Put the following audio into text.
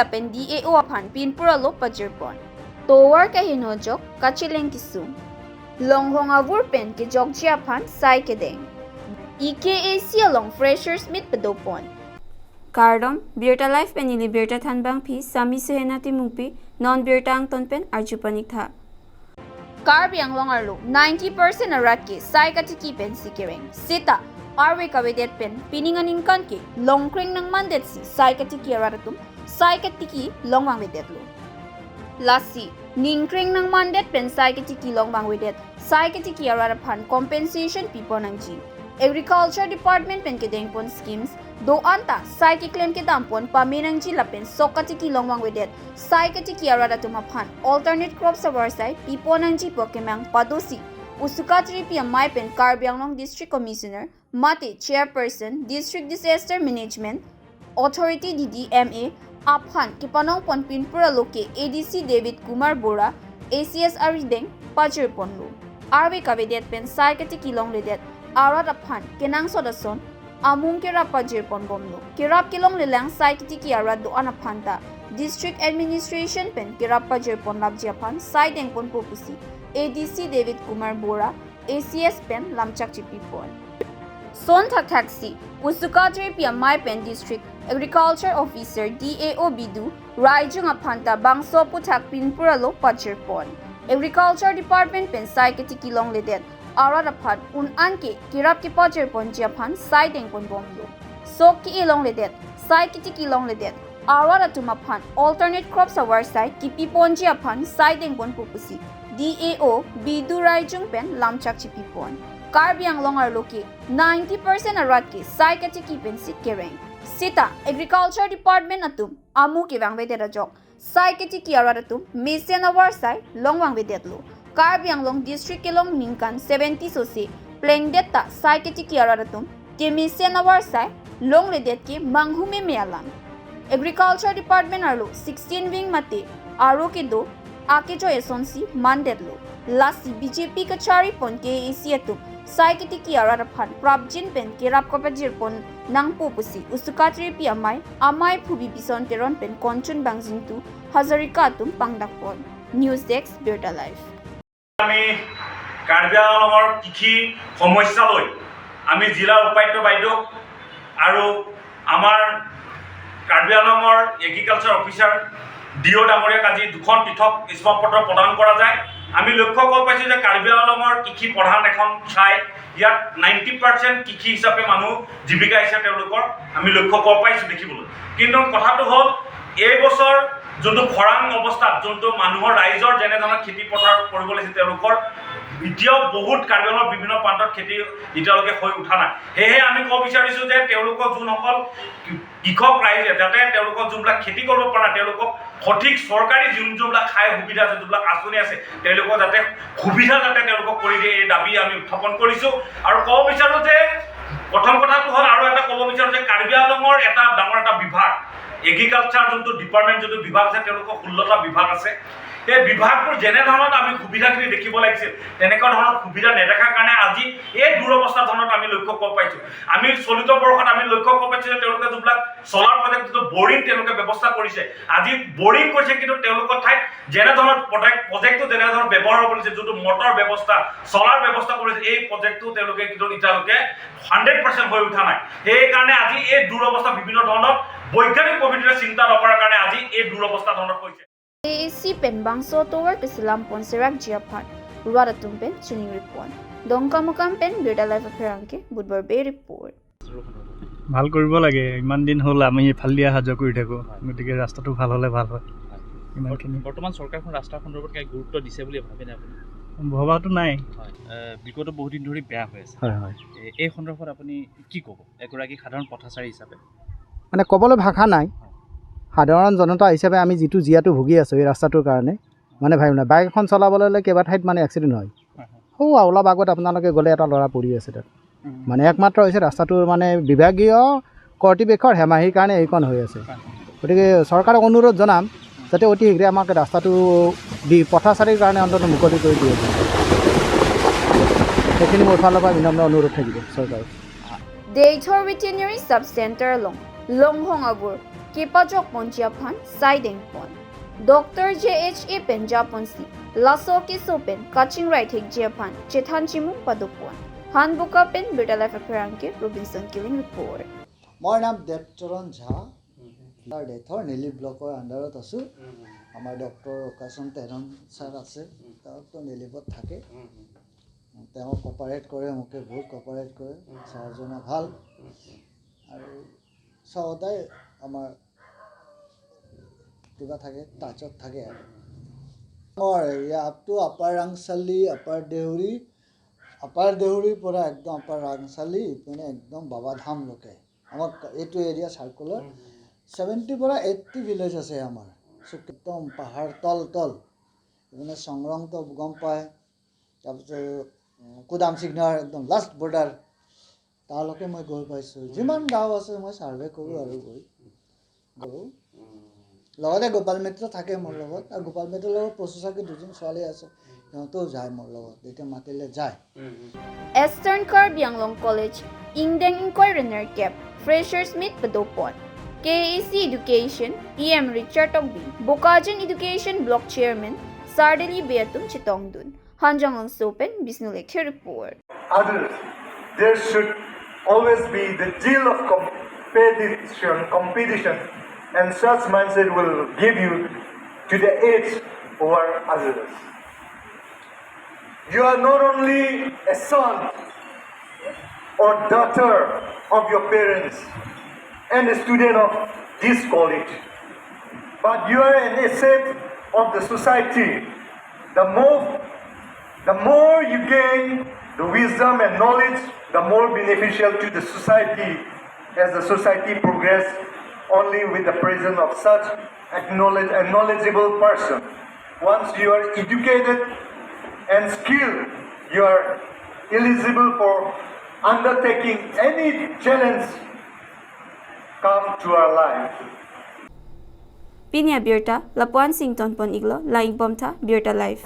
lapen DAO aphan pinpur aloh pajir pon. Towar kahinojok kachileng kisum. Longrong avur pen ke jogji aphan sai kedeng. EKAC along freshers meet pedopon. Kardom, Birta Life Penili Birta Thanbang Pi, Sami Suhenati Mupi, Non Birta Angton Pen, Arjupanik Tha. Karbi Anglong arlo, 90% arat ke, sai katiki pensi kereng.Seta, arve kave pen, aningkan ke, longkreng nangmandetsi, sai katiki aratum, sai katiki vangve detlo. Lasi, ningkreng nangmandet pen sai katiki vangve det, sai katiki aphan compensation pipo nangji. Agriculture Department pen ke dengpon schemes do anta sai ki claim ke dampon paminang ji lapen sokatiki longwang wedet sai katiki arada tumaphan alternate crops avarsai piponang ji pokemang padosi USUKA tripia mai pen Karbi Anglong District Commissioner mate chairperson District Disaster Management Authority DDMA aphan kipanong pon pinpur aloke ADC David Kumar Bora ACS Arideng pajir ponlo arve kavedet pen sai katiki long ledet arat aphan kenang sodason amung kerap pajir pon bomlo kerap kilong lelang sai katiki arat do anaphanta district administration pen kerap pajir pon labji aphan sai dengpon popusi ADC David Kumar Bora ACS pen lamchak chipi pon son taksi USUKA tripia mai pen district agriculture officer DAO bidu raijung aphanta bangso puthak pinpur aloh pajir pon agriculture department pen sai katiki long ledet arat aphan anke kirap ki pajir pon japhan sai dengpon bomlo sok ki ilong ledet sai kitiki long ledet arat atum aphan alternate crops awar sai kipi ponji aphan sai dengpon pupusi DAO bidu raijung pen lamchak chipi pon Karbi Anglong arloke 90% arat ke sai katiki pen sit kereng.Seta agriculture department atum amu ke vangve derajok sai katiki arat atum mesian awar sai longwang vedetlo Karbi Anglong district kelong aningkan 70 sose plengdetta sai katiki araratum ke mesian awar sai long ledet ke manghume mealam agriculture department arlo 16 wing mate aro ke do ake jo esonsi mandetlo lasi BJP kachari pon ke asiatum sai katiki araraphan prabjin pen ke rap kopajir pon nangpo pusi USUKA tripi amai phubi bison teron pen konchun bangjingtu hazarika atum pangdak pon news desk Birta Life আমি কাৰ্বি আংলঙৰ কৃষি সমস্যালৈ আমি জিলা উপায়ুক্ত বাইদেউ আৰু আমাৰ কাৰ্বি আংলঙৰ এগ্ৰিকালচাৰ অফিচাৰ DO ডাঙৰীয়াক আজি দুখন পৃথক ইস্মাপত্ৰ প্ৰদান কৰা যায় আমি লক্ষ্য কৰিব পাইছোঁ যে কাৰ্বি আংলঙৰ কৃষি প্ৰধান এখন ঠাই ইয়াত 90% কৃষি হিচাপে মানুহ জীৱিকা হিচাপে তেওঁলোকৰ আমি লক্ষ্য কৰিব পাইছোঁ দেখিবলৈ কিন্তু কথাটো হ'ল এই বছৰ যোনটো খৰাং অৱস্থাত যোনটো মানুহৰ ৰাইজৰ যেনে ধৰণৰ খেতি পথাৰ কৰিব লাগিছিল তেওঁলোকৰ এতিয়াও বহুত কাৰ্বি আংলঙৰ বিভিন্ন প্ৰান্তত খেতি এতিয়ালৈকে হৈ উঠা নাই সেয়েহে আমি ক'ব বিচাৰিছোঁ যে তেওঁলোকৰ যোনসকল কৃষক ৰাইজে যাতে তেওঁলোকৰ যোনবিলাক খেতি কৰিব পৰা তেওঁলোকক সঠিক চৰকাৰী যোনবিলাক খাই সুবিধা আছে যোনবিলাক আঁচনি আছে তেওঁলোকৰ যাতে সুবিধা যাতে তেওঁলোকক কৰি দিয়ে এই দাবী আমি উত্থাপন কৰিছোঁ আৰু ক'ব বিচাৰোঁ যে প্ৰথম কথাটো হ'ল আৰু এটা ক'ব বিচাৰোঁ যে কাৰ্বি আংলঙৰ এটা ডাঙৰ এটা বিভাগ এগ্ৰিকালচাৰ যোনটো ডিপাৰ্টমেণ্ট যোনটো বিভাগ আছে তেওঁলোকৰ 16টা বিভাগ আছে এই বিভাগবোৰ যেনে ধৰণত আমি সুবিধাখিনি দেখিব লাগিছিল তেনেকুৱা ধৰণৰ সুবিধা নেদেখাৰ কাৰণে আজি এই দুৰৱস্থা ধৰণত আমি লক্ষ্য কৰিব পাইছোঁ আমি চলিত বৰ্ষত আমি লক্ষ্য কৰিব পাইছোঁ যে তেওঁলোকে যোনবিলাক চলাৰ প্ৰজেক্ট যিটো বৰিং তেওঁলোকে ব্যৱস্থা কৰিছে আজি বৰিং কৰিছে কিন্তু তেওঁলোকৰ ঠাইত যেনে ধৰণৰ প্ৰজেক্টটো যেনে ধৰণৰ ব্যৱহাৰ হ'ব লাগিছিল যোনটো মটৰ ব্যৱস্থা চলাৰ ব্যৱস্থা কৰিছে এই প্ৰজেক্টটো তেওঁলোকে কিন্তু এতিয়ালৈকে 100% হৈ উঠা নাই সেইকাৰণে আজি এই দুৰৱস্থা বিভিন্ন ধৰণৰ বৈজ্ঞানিক প্ৰবৃত্তিৰে চিন্তা নকৰাৰ কাৰণে আজি এই দুৰৱস্থা ধৰণৰ হৈছে AAC pen bangso tower kesilam pon serak jiaphan ruaratum pen tuning report dongkamukam pen Birta Life apheranke budbar be report ভাল কৰিব লাগে ইমান দিন হ'ল আমি ফালিয়া হাজা কৰি থাকো গতিকে ৰাস্তাটো ভাল হলে ভাল হয় ইমানখিনি বৰ্তমান চৰকাৰখন ৰাস্তাৰ সন্দৰ্ভত কি গুৰুত্ব দিছে বুলি ভাবেনে আপুনি ভবাটো নাই বিগত বহুত দিন ধৰি বেয়া হৈ আছে হয় হয় এই সন্দৰ্ভত আপুনি কি ক'ব এগৰাকী সাধাৰণ পথচাৰী হিচাপে মানে ক'বলৈ ভাষা নাই সাধাৰণ জনতা হিচাপে আমি যিটো জিয়াটো ভুগি আছোঁ এই ৰাস্তাটোৰ কাৰণে মানে ভাবিব নাই বাইক এখন চলাবলৈ হ'লে কেইবা ঠাইত মানে এক্সিডেণ্ট হয় অলপ আগত আপোনালোকে গ'লে এটা ল'ৰা পৰি আছে তাত মানে একমাত্ৰ হৈছে ৰাস্তাটোৰ মানে বিভাগীয় কৰ্তৃপক্ষৰ হেমাহিৰ কাৰণে এইখন হৈ আছে গতিকে চৰকাৰক অনুৰোধ জনাম যাতে অতি শীঘ্ৰে আমাক ৰাস্তাটো পথচাৰীৰ কাৰণে অন্ততঃ মুকলি কৰি দিয়ে সেইখিনি মোৰ ফালৰ পৰা বিনম্ৰ অনুৰোধ থাকিব চৰকাৰক Deitor Veterinary Sub Center Long Longhong Abur Kipajok pon Japan Siding pon. Dr. J.H.A. pen Japan si. Lasso kiso pen catching right hik Japan. Chetan chimu padupon. Handbuka pen Birta Life Appearanke Robinson Killing Report. মোৰ নাম দেৱচৰণ ঝা তাৰ ডেথৰ নেলি ব্লকৰ আণ্ডাৰত আছোঁ আমাৰ doctor অকাশন Teron sir আছে তেওঁতো নেলিবত থাকে তেওঁ কপাৰেট কৰে মোকে বহুত কপাৰেট কৰে ছাৰজনে ভাল আৰু সদায় আমাৰ কিবা থাকে টাচত থাকে আৰু মোৰ ইয়াতো আপাৰ ৰাংচালি আপাৰ দেউৰীৰ পৰা একদম আপাৰ ৰাংচালি ইপিনে একদম বাবাধাম লোকে আমাৰ এইটো এৰিয়া চাৰ্কুলাৰ 70 পৰা 80 ভিলেজ আছে আমাৰ একদম পাহাৰ তল ইপিনে সংগ্ৰামটো গম পায় তাৰপিছত কুদাম চিগনাৰ একদম লাষ্ট বৰ্ডাৰ তালৈকে মই গৈ পাইছোঁ যিমান গাঁও আছে মই ছাৰ্ভে কৰোঁ আৰু গৈ লগতে গোপাল মিত্ৰ থাকে মোৰ লগত আৰু গোপাল মিত্ৰৰ লগত প্ৰচেছাৰকে দুজন ছোৱালী আছে সিহঁতেও যায় মোৰ লগত যেতিয়া মাতিলে যায় Eastern Karbi Anglong College Ingdeng Inquiry Runner Cap Freshers Meet Padopon KAC Education EM Richard Togbi Bokajan Education Block Chairman Sardeli Beatum Chitongdun Hanjangang Sopen Bisnulekhe Report. Others, there should always be the zeal of competition, and such mindset will give you to the edge over others. You are not only a son or daughter of your parents and a student of this college, but you are an asset of the society. The more you gain the wisdom and knowledge, the more beneficial to the society as the society progress only with the presence of such a knowledgeable person. Once you are educated and skilled, you are eligible for undertaking any challenge come to our life. Pinya Birta, Lapuan Sington Pon Iglo, Laing Bomta, Birta Life.